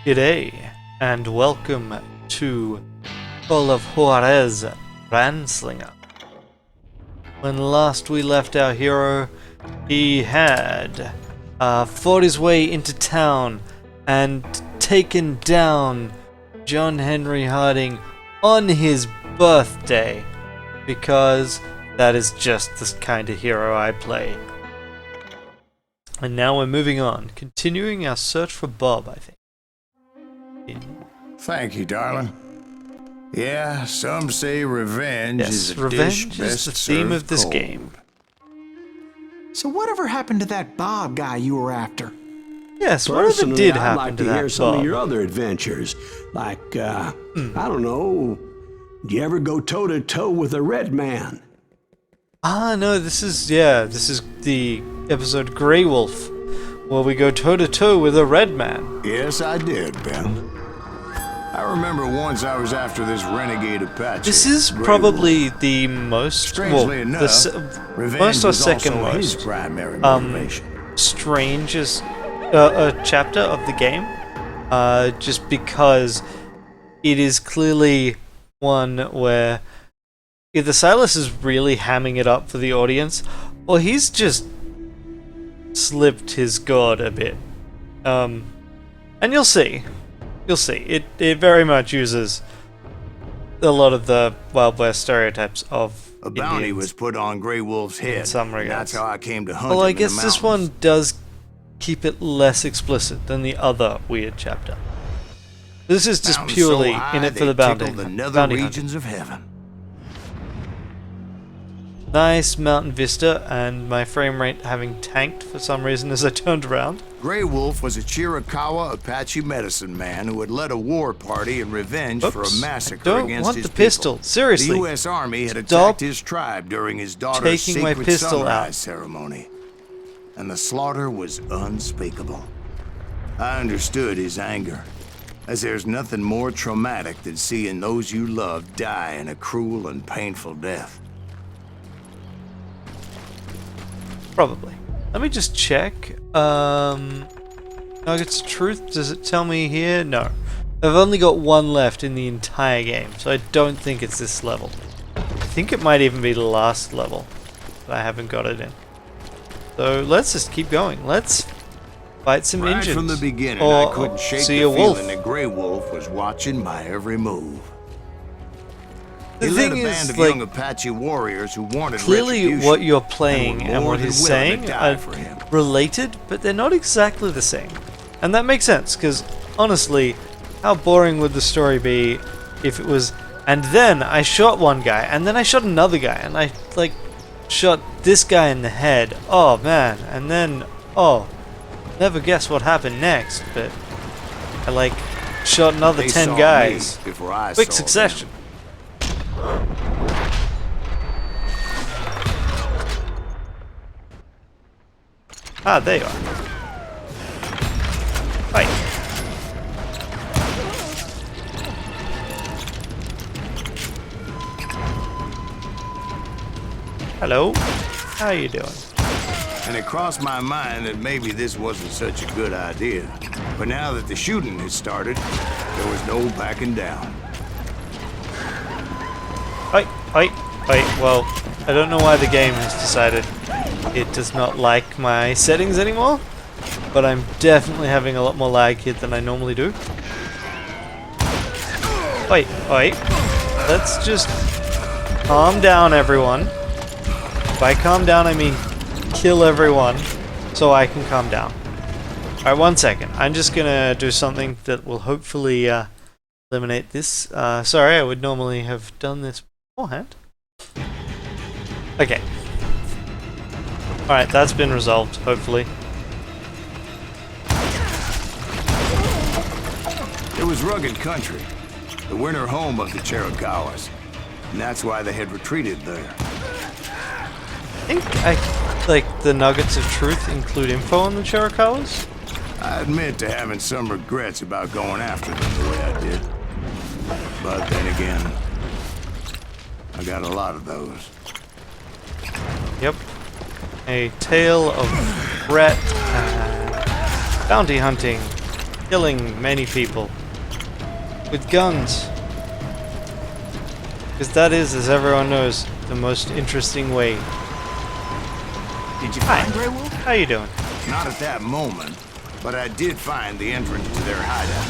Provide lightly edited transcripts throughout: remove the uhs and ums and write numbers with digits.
G'day, and welcome to Call of Juarez Ranslinger. When last we left our hero, he had fought his way into town and taken down John Henry Harding on his birthday, because that is just the kind of hero I play. And now we're moving on, continuing our search for Bob, I think. Thank you, darling. Yeah, some say revenge is a revenge dish is best the theme of this served game. So whatever happened to that Bob guy you were after? Yes, whatever did I'd happen like to to hear that some Bob? of your other adventures. Like, I don't know, do you ever go toe-to-toe with a red man? No, this is the episode Grey Wolf, where we go toe-to-toe with a red man. Yes, I did, Ben. I remember once I was after this renegade Apache. This is Grey probably Wolf. the most, Strangely enough, revenge most or was second also his most primary motivation. strangest chapter of the game, just because it is clearly one where either Silas is really hamming it up for the audience, or he's just slipped his guard a bit. And you'll see. It very much uses a lot of the Wild West stereotypes of A bounty Indians was put on Grey Wolf's head. in some and regards. that's how I came to hunt Well, him I in the guess this mountains. one does keep it less explicit than the other weird chapter. This is just Mountains purely so high in it for they the bounty. tickle the nether bounty hunting. regions of heaven. Nice mountain vista, and my frame rate having tanked for some reason as I turned around. Grey Wolf was a Chiricahua Apache medicine man who had led a war party in revenge for a Oops, massacre I don't against want his the people. pistol. Seriously. The U.S. Army had Stop attacked his tribe during his daughter's taking my sacred pistol sunrise out. ceremony, and the slaughter was unspeakable. I understood his anger, as there's nothing more traumatic than seeing those you love die in a cruel and painful death. Probably. Let me just check. Nuggets of Truth, does it tell me here? No. I've only got one left in the entire game, so I don't think it's this level. I think it might even be the last level that I haven't got it in. So let's just keep going. Let's fight some Right engines. from the beginning, or I couldn't shake see the a wolf. feeling that Grey Wolf was watching my every move. The He led a thing band is, of like, young Apache warriors who wanted clearly retribution what you're playing and were and more what than he's willing to saying die are for him. related, but they're not exactly the same. And that makes sense, because honestly, how boring would the story be if it was, and then I shot one guy, and then I shot another guy, and I, like, shot this guy in the head. Oh, man. And then, never guess what happened next, but I, like, shot another They 10 saw guys. me before I Quick saw succession. Ah, there you are. Right. Hello. How you doing? And it crossed my mind that maybe this wasn't such a good idea. But now that the shooting had started, there was no backing down. Wait. Well, I don't know why the game has decided it does not like my settings anymore, but I'm definitely having a lot more lag here than I normally do. Wait. Let's just calm down, everyone. By calm down, I mean kill everyone so I can calm down. Alright, 1 second. I'm just gonna do something that will hopefully eliminate this. Sorry, I would normally have done this beforehand. Okay. Alright, that's been resolved, hopefully. It was rugged country, the winter home of the Chiricahuas, and that's why they had retreated there. I think like the Nuggets of Truth include info on the Chiricahuas. I admit to having some regrets about going after them the way I did. But then again, I got a lot of those. Yep. A tale of regret and bounty hunting killing many people with guns. Because that is, as everyone knows, the most interesting way. Did you find Grey Wolf? How you doing? Not at that moment, but I did find the entrance to their hideout.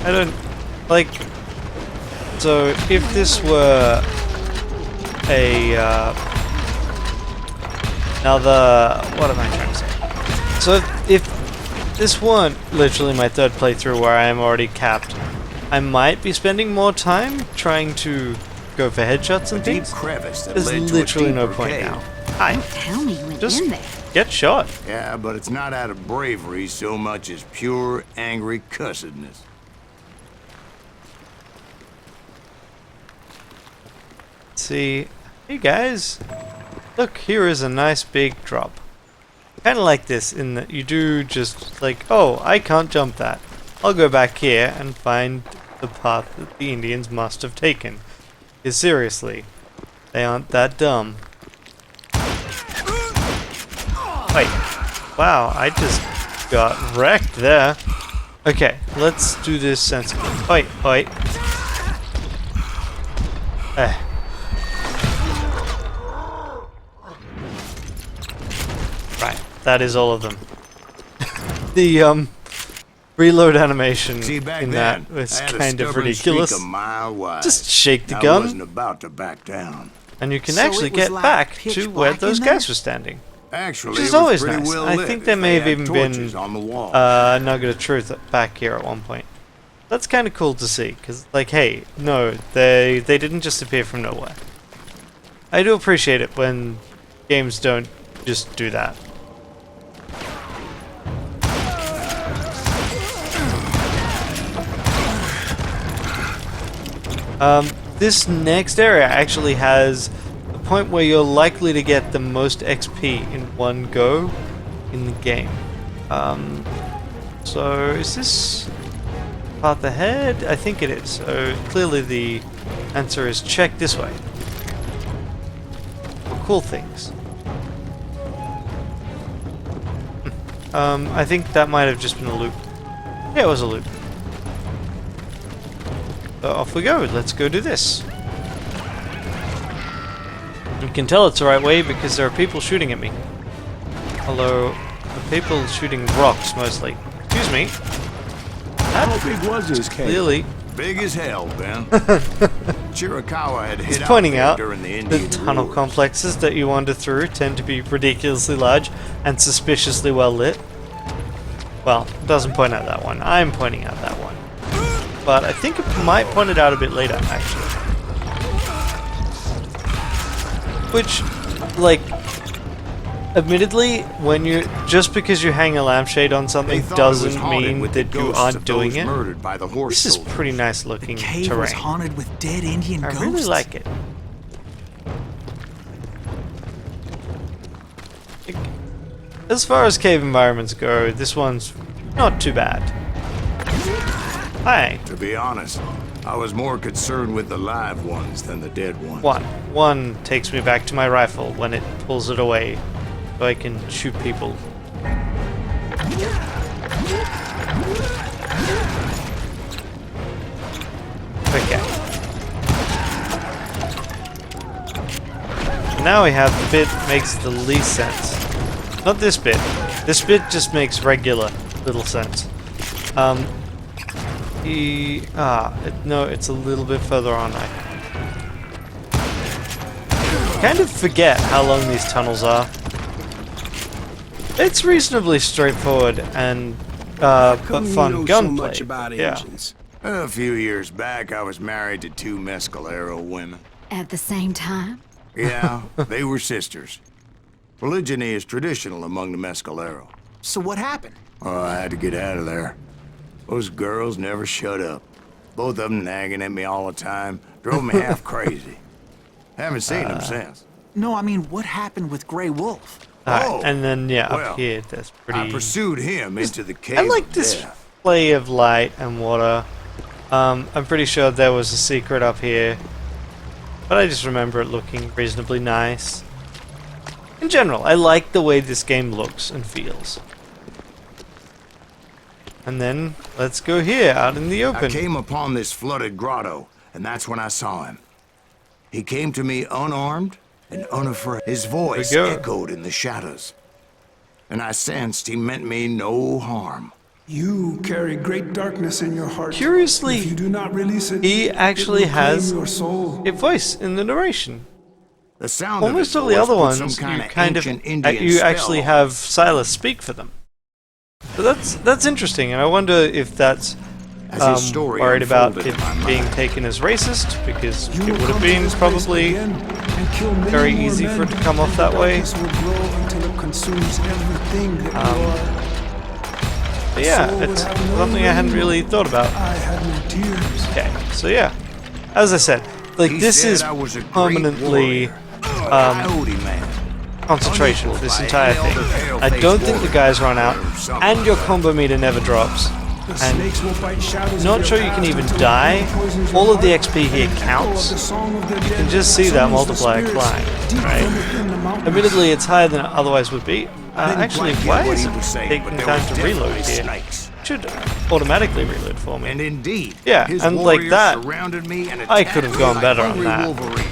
I don't... like... So, if this were a, another... what am I trying to say? So, if this weren't literally my third playthrough where I am already capped, I might be spending more time trying to go for headshots and Deep things. crevice that There's led to a literally no deeper point cave. now. Hi. Tell me you went Just in there. get shot. Yeah, but it's not out of bravery so much as pure angry cussedness. See, hey guys, look, here is a nice big drop. Kind of like this in that you do just like, oh, I can't jump that. I'll go back here and find the path that the Indians must have taken. Because seriously, they aren't that dumb. Wait, wow, I just got wrecked there. Okay, let's do this sensibly. Oi, oi. Right, that is all of them. The reload animation See, back in then, that was I had a kind of stubborn ridiculous. streak a mile wide. Just shake the I gun, wasn't about to back down. and you can So actually it was get like back pitch to where black those in there? guys were standing. Actually, Which is it was always pretty nice. well I lit think if there may they have had even torches been on the wall. a nugget of truth back here at one point. That's kind of cool to see, because, like, hey, no, they didn't just appear from nowhere. I do appreciate it when games don't just do that. This next area actually has a point where you're likely to get the most XP in one go in the game. So is this path ahead? I think it is. So clearly the answer is check this way. For cool things. I think that might have just been a loop. Yeah, it was a loop. So off we go. Let's go do this. You can tell it's the right way because there are people shooting at me. Although, the people shooting rocks mostly. Excuse me. How big was this cave? Clearly, Big as hell, Ben. Chiricahua had he's hit pointing out out there during the that Indian tunnel Wars. complexes that you wander through tend to be ridiculously large and suspiciously well lit. Well, it doesn't point out that one. I'm pointing out that one. But I think it might point it out a bit later, actually. Which, like, admittedly, when you just because you hang a lampshade on They something thought it was doesn't haunted mean with the that you ghosts aren't of doing those it. murdered by the horse This is soldiers. pretty nice looking Cave was terrain. haunted with dead Indian I ghosts. really like it. As far as cave environments go, this one's not too bad. Hi. To be honest, I was more concerned with the live ones than the dead ones. One takes me back to my rifle when it pulls it away, so I can shoot people. Okay. Now we have the bit that makes the least sense. Not this bit. This bit just makes regular little sense. No, it's a little bit further on. I kind of forget how long these tunnels are. It's reasonably straightforward and but Come fun you know so gunplay. much about Yeah. engines. A few years back, I was married to two Mescalero women. At the same time? Yeah, they were sisters. Polygyny is traditional among the Mescalero. So what happened? Oh, I had to get out of there. Those girls never shut up. Both of them nagging at me all the time. Drove me half crazy. Haven't seen them since. No, I mean, what happened with Grey Wolf? Alright, Oh, and then yeah, well, up here that's pretty. I pursued him into the cave I like of this death. play of light and water. I'm pretty sure there was a secret up here, but I just remember it looking reasonably nice. In general, I like the way this game looks and feels. And then let's go here, out in the I open. came upon this flooded grotto, and that's when I saw him. He came to me unarmed and unafraid. His voice go. echoed in the shadows, and I sensed he meant me no harm. You carry great darkness in your heart. Curiously, If you do not release it, he actually it will claim has your soul. a voice in the narration. The sound Almost of all his the voice other put ones, some you kind of ancient Indian you spell actually on have Silas speak for them. But that's interesting, and I wonder if that's As his story worried about unfolded it in my being mind. taken as racist, because You it will would have come to been this place probably again and kill many very more easy men, for it to come off and that the way. darkness will grow until it consumes everything that you are. But yeah, Soul would it's have no something I hadn't rainbow. really thought about. I had no tears. Okay, so yeah, as I said, like He this said is I was a great permanently warrior, a coyote man. concentration for this entire Unequaled thing. by any other I don't pale-faced think the guys run out, warrior or something and your like that. combo meter never drops. The And snakes will bite shadows not of sure their you can past even until die. it poisons your All of the heart, XP here and the echo counts. of the song of the You dead can just see that summons the multiplier spirits climb, deep right? from within the mountains. Admittedly, it's higher than it otherwise would be. I didn't Actually, quite get why what is he it was saying, taking but there time was to reload definitely here? snakes. It should automatically reload for me. And indeed, Yeah, his and like warriors that, surrounded me and I attacked could have me gone like better on hungry that. Wolverine.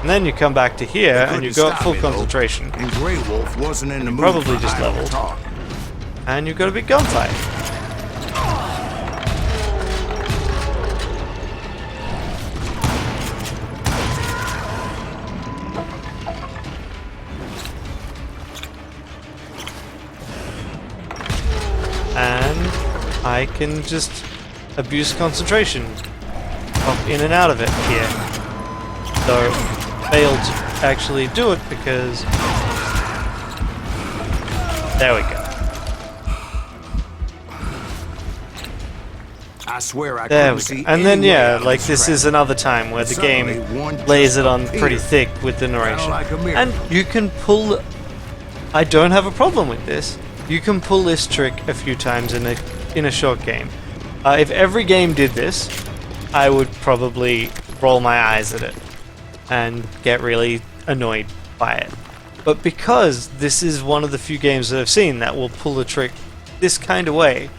And then you come back to here, They and couldn't you've got stop full me, though, concentration, And Grey Wolf wasn't in the mood probably for just idle leveled. talk. and you've got a big gunfight. And I can just abuse concentration, pop in and out of it here. Though failed to actually do it because there we go. I swear I There couldn't we see go. And then any way yeah, out of like this this trap. is another time where the game Suddenly, one lays just it on appeared. pretty thick with the narration. like a miracle. And you can pull. I don't have a problem with this. You can pull this trick a few times in a short game. If every game did this, I would probably roll my eyes at it and get really annoyed by it. But because this is one of the few games that I've seen that will pull a trick this kind of way,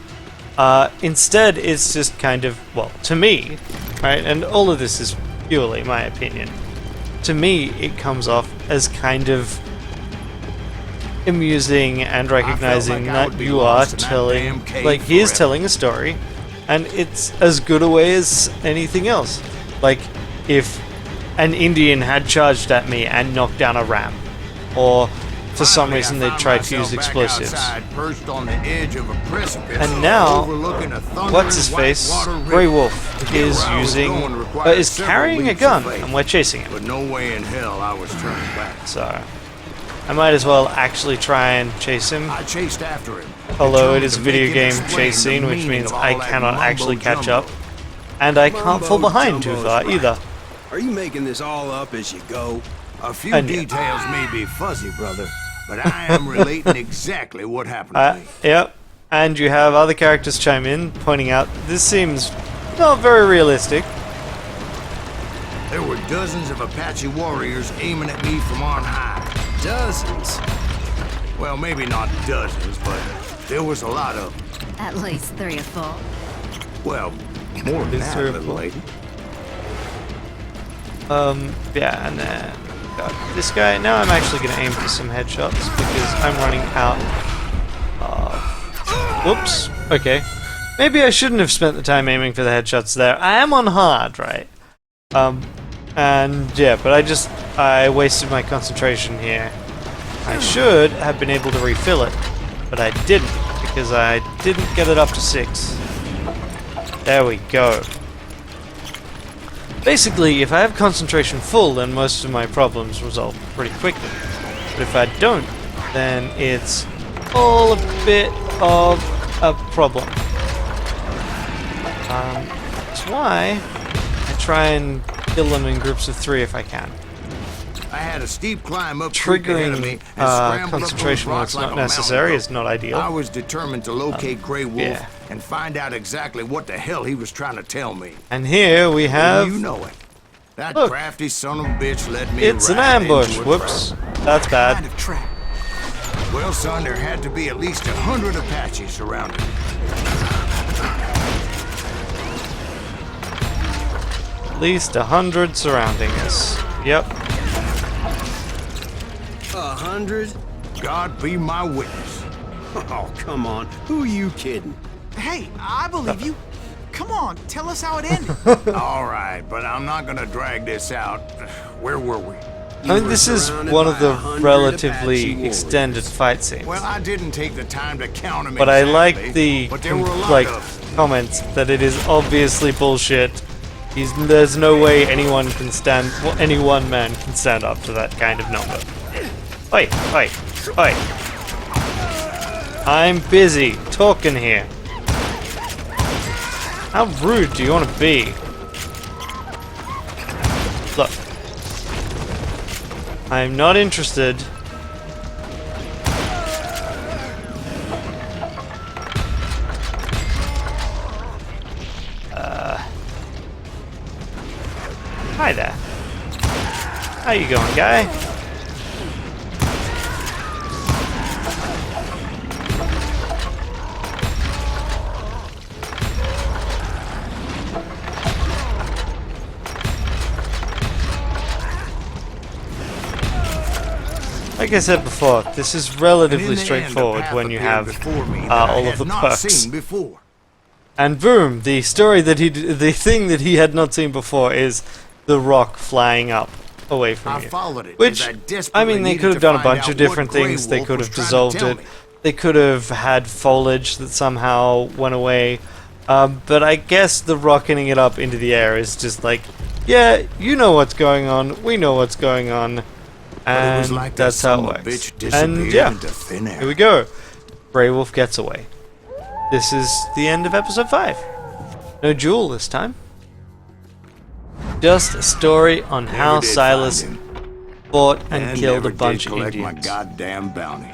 instead it's just kind of, well, to me, right, and all of this is purely my opinion, to me it comes off as kind of amusing and recognizing like I would that be you are lost in that telling, damn cave like, he is forever. telling a story, and it's as good a way as anything else. Like, if an Indian had charged at me and knocked down a ram, or for some Finally, reason I they found tried to use myself back explosives. outside, perched on the edge of a precipice, And now, overlooking a thundering what's his face? whitewater river. Grey Wolf To get is where I was using, going required is several carrying a leaps of gun, faith. and we're chasing him. But no way in hell I was turning back. So, I might as well actually try and chase him. I chased after him. Although it determined is a to video make him game explain chase the scene, which meaning means of all I that cannot actually catch mumbo-jumbo. up. And I can't fall behind too far Mumbo-jumbo's either. Are you making this all up as you go? A few And yeah. details may be fuzzy, brother, but I am relating exactly what happened to me. Yep. And you have other characters chime in, pointing out this seems not very realistic. There were dozens of Apache warriors aiming at me from on high. Dozens. Well, maybe not dozens, but there was a lot of them. At least 3 or 4. Well, more than Is that, there a little full- lady. Yeah, and then got this guy. Now I'm actually going to aim for some headshots because I'm running out. Whoops. Okay. Maybe I shouldn't have spent the time aiming for the headshots there. I am on hard, right? And yeah, but I wasted my concentration here. I should have been able to refill it, but I didn't because I didn't get it up to 6. There we go. Basically, if I have concentration full, then most of my problems resolve pretty quickly. But if I don't, then it's all a bit of a problem. That's why I try and kill them in groups of 3 if I can. I had a steep climb up creek ahead of me Triggering and scrambled up concentration those when rocks it's like not a necessary mountain is goat. not ideal. I was determined to locate Grey Wolf yeah. and find out exactly what the hell he was trying to tell me. And here we have... You know it. That Look. crafty son of a bitch led me It's an right ambush. into a Whoops. trap. That's bad. Kind of trap. Well, son, there had to be at least 100 Apaches surrounding me. At least 100 surrounding us. Yep. 100? God be my witness. Oh, come on. Who are you kidding? Hey, I believe you. Come on, tell us how it ended. All right, but I'm not gonna drag this out. Where were we? I think this is one of the relatively extended fight scenes. Well, I didn't take the time to count them. But I exactly, like the but there were a lot of comments that it is obviously bullshit. There's no way anyone can any one man can stand up to that kind of number. Oi, oi, oi. I'm busy talking here. How rude do you want to be? Look. I'm not interested. Hi there. How you going, guy? Like I said before, this is relatively straightforward when you have all of the perks. And boom, the thing that he had not seen before is the rock flying up away from you. Which, I mean, they could have done a bunch of different things. They could have dissolved it. They could have had foliage that somehow went away. But I guess the rocketing it up into the air is just like, yeah, you know what's going on. We know what's going on. And that's how it works. And yeah, here we go. Grey Wolf gets away. This is the end of episode 5. No duel this time. Just a story on how Silas fought and killed a bunch of Indians. My goddamn bounty.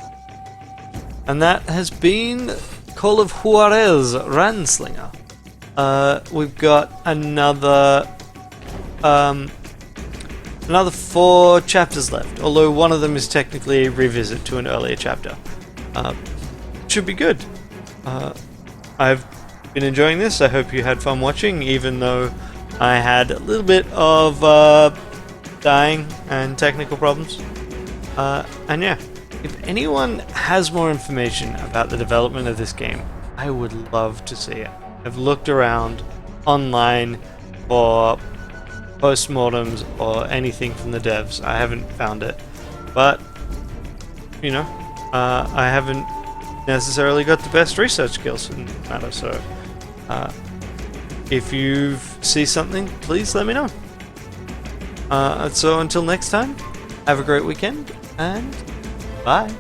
And that has been Call of Juarez Ranslinger. We've got another 4 chapters left, although one of them is technically a revisit to an earlier chapter. Should be good. I've been enjoying this. I hope you had fun watching, even though I had a little bit of dying and technical problems. And yeah, if anyone has more information about the development of this game, I would love to see it. I've looked around online for postmortems or anything from the devs. I haven't found it, but you know, I haven't necessarily got the best research skills in the matter, so if you see something, please let me know. So until next time, have a great weekend and bye.